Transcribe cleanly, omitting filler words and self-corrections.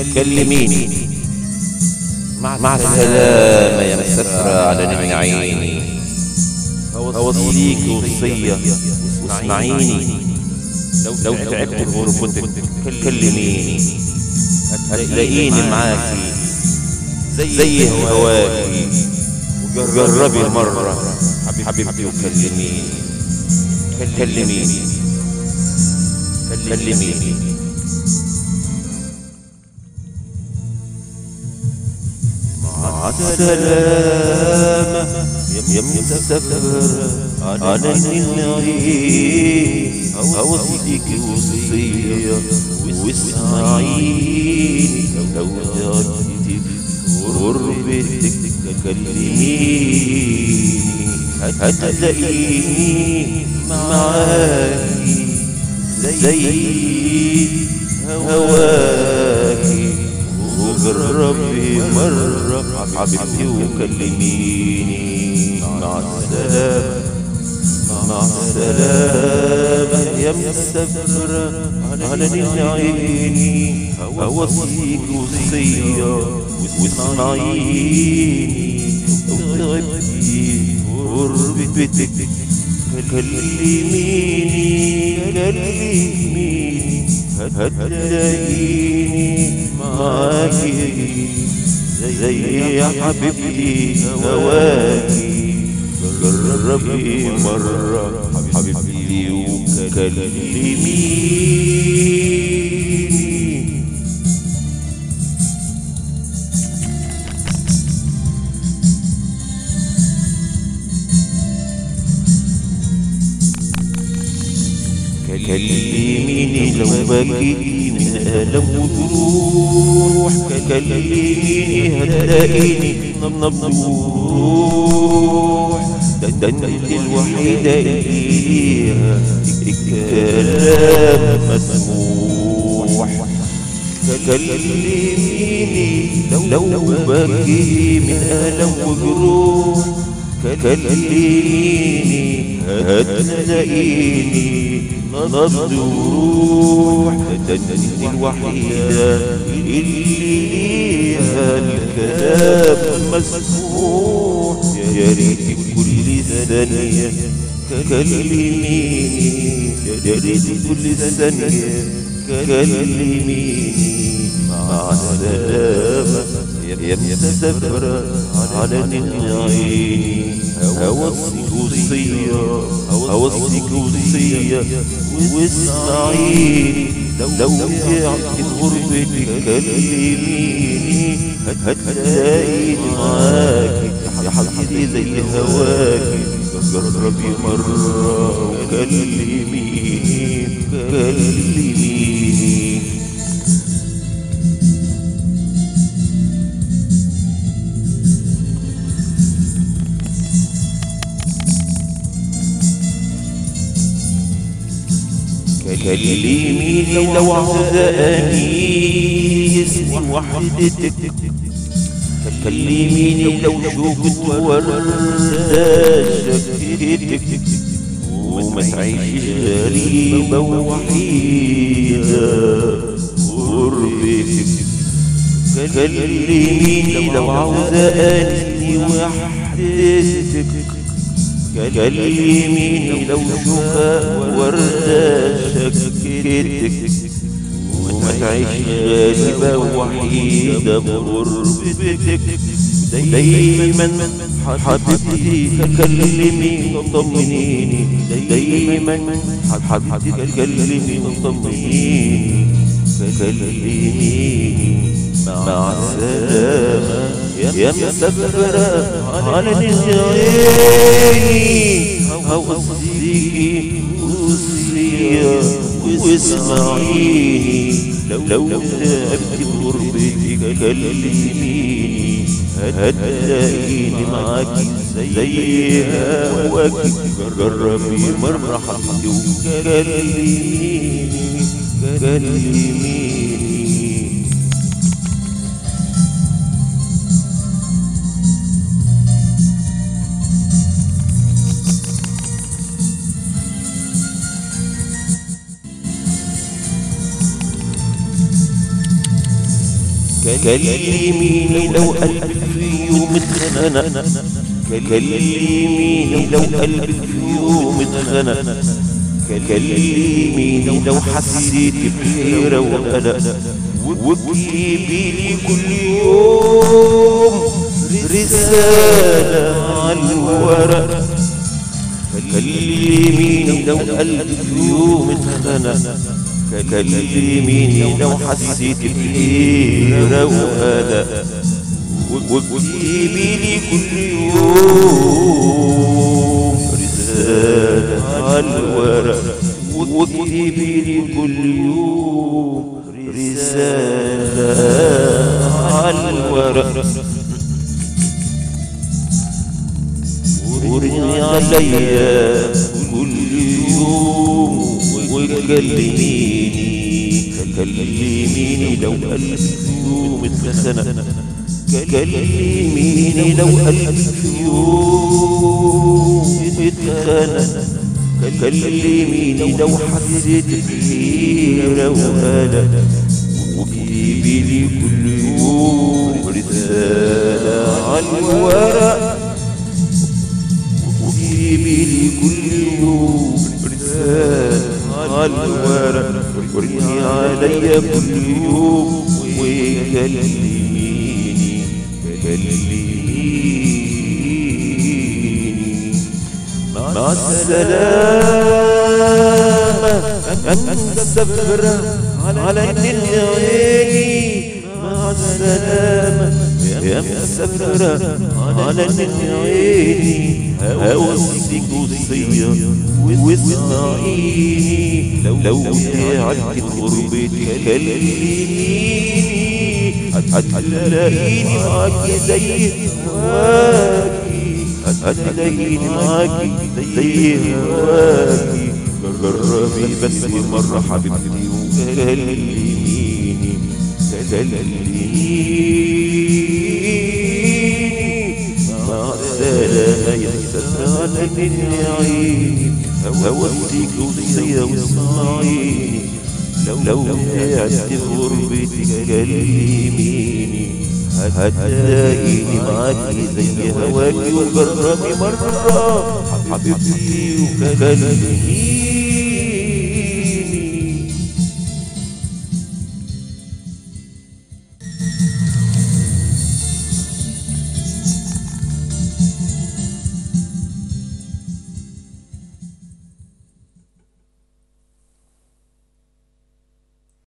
كلميني مع السلامة يا مسافرة على نعم عيني، أوصيك وصية واسمعيني. لو تعبت بغربتك كلميني، هتلاقيني معاكي زي هواكي. وجربي مرة حبيبتي وكلميني، كلميني كلميني. مع السلامة يا مسافر على النعيم، أوصيك وصية واسمعيني. لو تعبت غربتك كلميني، هتلاقيني معاكي زي هواكي. وجربي مرة حبيبتي وكلميني. مع السلامة مع السلامة يا مسافرة على عيني، أوصيك وصية واسمعيني. لو تعبتي غربتك كلميني، هتلاقيني معاكي زي يا حبيبتي هواكي. جربي مرة حبيبتي وكلميني. كلميني لو بكيتي من ألم وجروح، كلميني هتلاقيني ممدوح. ده انت الوحيدة اللي ليها الكلام مسموح. كلميني لو بكيتي من ألم وجروح، كلميني هتلاقيني نبض وروح. ده انت الوحيدة اللي ليها الكلام مسموح. يا ريت كل ثانية كلميني، يا ريت كل ثانية كلميني. مع السلامة يا مسافرة على عيني، أوصيك وصية واسمعيني. لو تعبت غربتك كلميني، هتلاقيني معاكي يا حبيبتي زي هواكي. جربي مرة وكلميني. كلميني لو عزقني اسمي وحدتك، كلميني لو شوقت وردة شكتك. وما تعيشيش غريبة ووحيدة غربتك. كلميني لو عزقني وحدتك، كلميني لو شوقت وردة شكتك. وما تعيش غريبة ووحيدة بغربتك. دايما حبيبتي كلميني طمنيني، دايما حبيبتي كلميني طمنيني. كلميني مع السلامة يا مسافرة على عيني، أوصيك وصية واسمعيني. لو تعبت بغربتك كلميني، هتلاقيني معاكي زي هواكي. جربي مرة حبيبتي وكلميني. كلميني لو قلبك في يوم اتخنق، كلميني لو قلبك في يوم اتخنق، كلميني لو حسيت بحيرة وقلق، واكتبيلي كل يوم رسالة على الورق. كلميني لو قلبك في يوم اتخنق، كلميني لو حسيت بحيرة وقلق، واكتبيلي كل يوم رسالة على الورق، واكتبيلي كل يوم رسالة على الورق. ورني عليا كل يوم وكلميني لو قلبك في يوم اتخنق، كلميني لو قلبك في يوم اتخنق، كلميني لو حسيت بحيرة وقلق، واكتبيلي كل يوم رسالة على الورق، واكتبيلي كل يوم رسالة على الورق. ورني عليا كل يوم وكلميني، مع السلامة أنت مسافرة على النيل يا عيني، مع السلامة يا مسافرة على النيل يا عيني. هوصيك وصية واسمعيني، لو تعبت غربتي كلميني، هتلاقيني معاكي زي هواكي، هتلاقيني معاكي زي هواكي. جربي بس مرة حبيبتي وكلميني، مع السلامة يا مسافرة على النيل يا عيني. هوصيك وصية واسمعيني، لو تعبت غربتي كلميني، هتلاقيني معاكي زي هواكي. وجربي مرة حبيبتي وكلميني.